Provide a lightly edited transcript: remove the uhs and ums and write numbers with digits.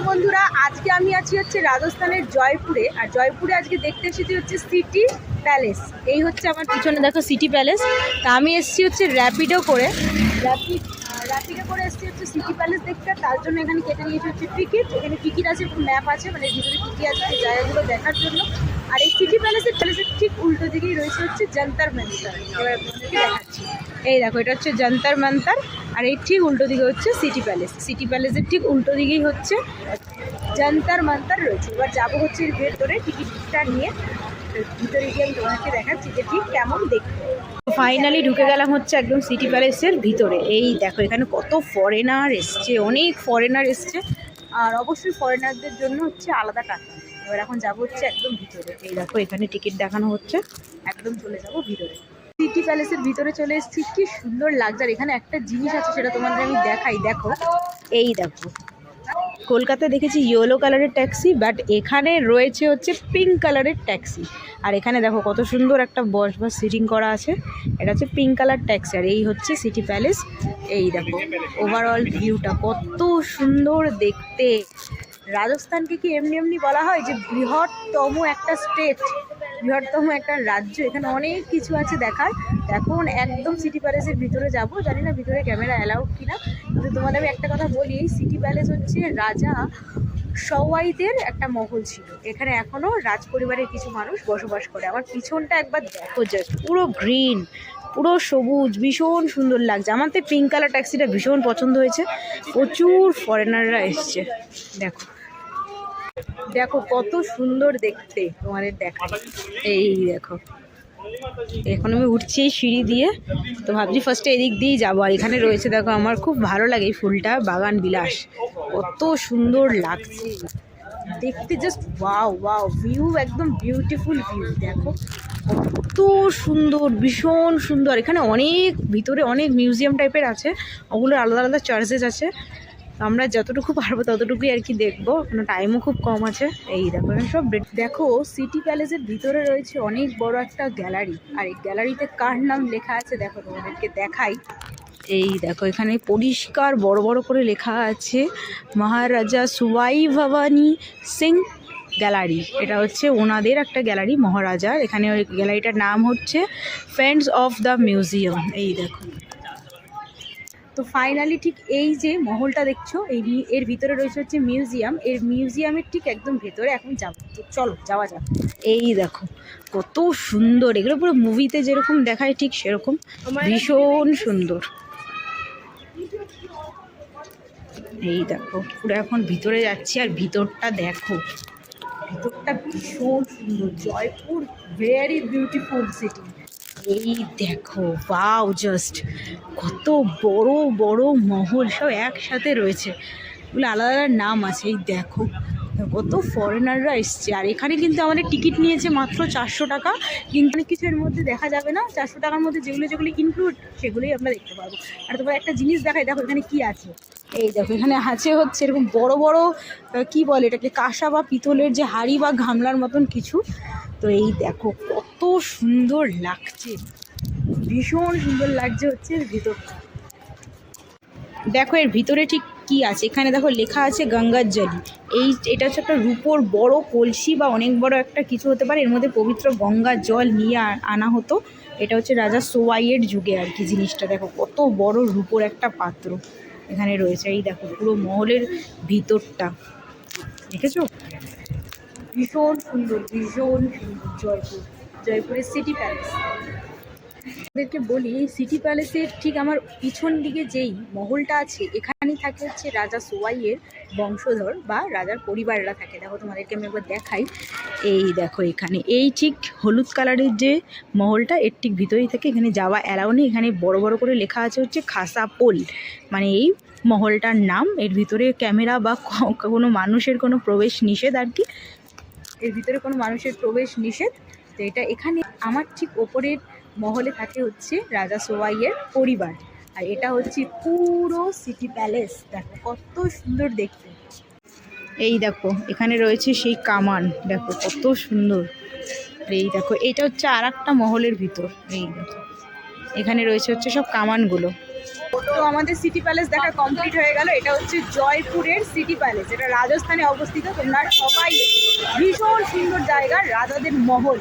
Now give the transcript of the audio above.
বন্ধুরা, আজকে আমি আছি হচ্ছে রাজস্থানের জয়পুরে। আর জয়পুরে আজকে দেখতে এসেছি হচ্ছে সিটি প্যালেস। এই হচ্ছে আমার পিছনে দেখো সিটি প্যালেস। তা আমি এসেছি হচ্ছে র্যাপিডো করে এসেছি হচ্ছে সিটি প্যালেস দেখতে। তার জন্য এখানে কেটে নিয়েছি হচ্ছে টিকিট। এখানে টিকিট আছে, ম্যাপ আছে, মানে ভিতরে কী কী আছে সেই জায়গাগুলো দেখার জন্য। আর এই সিটি প্যালেসের ঠিক উল্টো দিকেই রয়েছে হচ্ছে যন্তর মন্তর। এবার আপনাদেরকে দেখাচ্ছি। এই দেখো, এটা হচ্ছে যন্তর মন্তর। আর এই ঠিক উল্টো দিকে হচ্ছে সিটি প্যালেস। সিটি প্যালেসের ঠিক উল্টো দিকেই হচ্ছে যন্তর মন্তর রয়েছে। এবার যাবো হচ্ছে এর ভেতরে, টিকিটটা নিয়ে ভিতরে গিয়ে আমি তোমাকে দেখাচ্ছি যে ঠিক কেমন দেখতে। ফাইনালি ঢুকে গেলাম হচ্ছে একদম সিটি প্যালেসের ভিতরে। এই দেখো, এখানে কত ফরেনার এসছে, অনেক ফরেনার এসছে। আর অবশ্যই ফরেনারদের জন্য হচ্ছে আলাদা টাকা। এবার এখন যাবো হচ্ছে একদম ভিতরে। এই দেখো, এখানে টিকিট দেখানো হচ্ছে, একদম চলে যাবো ভিতরে। সিটি প্যালেসের ভিতরে চলে এসেছি। কি সুন্দর লাগছে। আর এখানে একটা জিনিস আছে, সেটা তোমাদের আমি দেখাই। দেখো, এই দেখো, কলকাতায় দেখেছি ইয়েলো কালারের ট্যাক্সি, বাট এখানে রয়েছে হচ্ছে পিঙ্ক কালারের ট্যাক্সি। আর এখানে দেখো কত সুন্দর একটা বসবার সিটিং করা আছে। এটা হচ্ছে পিঙ্ক কালার ট্যাক্সি। আর এই হচ্ছে সিটি প্যালেস। এই দেখো ওভারঅল ভিউটা কত সুন্দর দেখতে। রাজস্থানকে কি এমনি এমনি বলা হয় যে বৃহত্তম একটা স্টেট, বৃহত্তম একটা রাজ্য? এখানে অনেক কিছু আছে দেখার। এখন একদম সিটি প্যালেসের ভিতরে যাব। জানি না ভিতরে ক্যামেরা অ্যালাউড কিনা, কিন্তু তোমাদের আমি একটা কথা বলি, এই সিটি প্যালেস হচ্ছে রাজা সওয়াইদের একটা মহল ছিল। এখানে এখনও রাজ পরিবারের কিছু মানুষ বসবাস করে। আমার পিছনটা একবার দেখো, জাস্ট পুরো গ্রিন, পুরো সবুজ, ভীষণ সুন্দর লাগছে। আমার তো পিঙ্ক কালার ট্যাক্সিটা ভীষণ পছন্দ হয়েছে। প্রচুর ফরেনাররা এসছে। দেখো দেখো কত সুন্দর দেখতে, তোমাদের দেখা। এই দেখো, এখন আমি উঠছি সিঁড়ি দিয়ে। তো ভাবছি ফার্স্টে এদিক দিয়েই যাবো। আর এখানে রয়েছে দেখো, আমার খুব ভালো লাগে এই ফুলটা, বাগান বিলাস। কত সুন্দর লাগছে দেখতে, জাস্ট ওয়াও ওয়াও। ভিউ একদম বিউটিফুল ভিউ। দেখো কত সুন্দর, ভীষণ সুন্দর। এখানে অনেক ভিতরে অনেক মিউজিয়াম টাইপের আছে, ওগুলোর আলাদা আলাদা চার্জেস আছে। আমরা যতটুকু পারবো ততটুকুই আর কি দেখবো, কোনো টাইমও খুব কম আছে। এই দেখো সব দেখো, সিটি প্যালেসের ভিতরে রয়েছে অনেক বড় একটা গ্যালারি। আর এই গ্যালারিতে কার নাম লেখা আছে দেখো, তোমাদেরকে দেখাই। এই দেখো, এখানে পরিষ্কার বড় বড় করে লেখা আছে মহারাজা সুয়াই ভবানী সিং গ্যালারি। এটা হচ্ছে ওনাদের একটা গ্যালারি, মহারাজার। এখানে ওই গ্যালারিটার নাম হচ্ছে ফ্রেন্ডস অফ দ্য মিউজিয়াম। এই দেখো, তো ফাইনালি ঠিক এই যে মহলটা দেখছো, এর ভিতরে রয়েছে হচ্ছে মিউজিয়াম। এর মিউজিয়ামের ঠিক একদম ভেতরে এখন যাবো। তো চলো যাওয়া যাক। এই দেখো কত সুন্দর, এগুলো পুরো মুভিতে যেরকম দেখায় ঠিক সেরকম, ভীষণ সুন্দর। এই দেখো পুরো এখন ভিতরে যাচ্ছি। আর ভিতরটা দেখো, ভিতরটা ভীষণ সুন্দর। Jaipur very beautiful city. এই দেখো ওয়াও, জাস্ট কত বড় বড় মহল সব একসাথে রয়েছে। এগুলো আলাদা আলাদা নাম আছে। এই দেখো কত ফরেনাররা এসছে। আর এখানে কিন্তু আমাদের টিকিট নিয়েছে মাত্র 400 টাকা। কিন্তু অনেক কিছু এর মধ্যে দেখা যাবে না। 400 টাকার মধ্যে যেগুলো যেগুলো ইনক্লুড, সেগুলোই আমরা দেখতে পারবো। আর তোমার একটা জিনিস দেখাই, দেখো এখানে কি আছে। এই দেখো, এখানে আছে হচ্ছে এরকম বড় বড়, কি বলে এটাকে, কাঁসা বা পিতলের যে হাঁড়ি বা গামলার মতন কিছু। তো এই দেখো কত সুন্দর লাগছে, ভীষণ সুন্দর লাগছে হচ্ছে এর ভিতরটা। দেখো এর ভিতরে ঠিক কি আছে। এখানে দেখো লেখা আছে গঙ্গার জলি। এটা হচ্ছে একটা রূপোর বড় কলসি বা অনেক বড় একটা কিছু হতে পারে। এর মধ্যে পবিত্র গঙ্গার জল নিয়ে আনা হতো। এটা হচ্ছে রাজা সোয়াইয়ের যুগে আর কি জিনিসটা। দেখো কত বড় রূপোর একটা পাত্র এখানে রয়েছে। এই দেখো পুরো মহলের ভিতরটা দেখেছো, ভীষণ সুন্দর, ভীষণ সুন্দর। জয়পুরের সিটি প্যালেস। আপনাদেরকে বলি, এই সিটি প্যালেসের ঠিক আমার পিছন দিকে যেই মহলটা আছে, এখানেই থাকে হচ্ছে রাজা সোয়াইয়ের বংশধর বা রাজার পরিবাররা থাকে। দেখো তোমাদেরকে আমি একবার দেখাই। এই দেখো, এখানে এই ঠিক হলুদ কালারের যে মহলটা, এর ঠিক ভিতরেই থাকে। এখানে যাওয়া অ্যালাউ নেই। এখানে বড় বড় করে লেখা আছে হচ্ছে খাসা পোল, মানে এই মহলটার নাম। এর ভিতরে ক্যামেরা বা কোনো মানুষের কোনো প্রবেশ নিষেধ আর কি। এর ভিতরে কোনো মানুষের প্রবেশ নিষেধ। তো এটা এখানে আমার ঠিক ওপরের মহলে থাকে হচ্ছে রাজা সোয়াইয়ের পরিবার। আর এটা হচ্ছে পুরো সিটি প্যালেস। দেখো কত সুন্দর দেখতে। এই দেখো এখানে রয়েছে সেই কামান, দেখো কত সুন্দর। এই দেখো, এটা হচ্ছে আর একটা মহলের ভিতর। এই দেখো এখানে রয়েছে হচ্ছে সব কামানগুলো। তো আমাদের সিটি প্যালেস দেখা কমপ্লিট হয়ে গেল। এটা হচ্ছে জয়পুরের সিটি প্যালেস, এটা রাজস্থানে অবস্থিত। তোমরা সবাই ভীষণ সুন্দর জায়গা, রাজাদের মহল।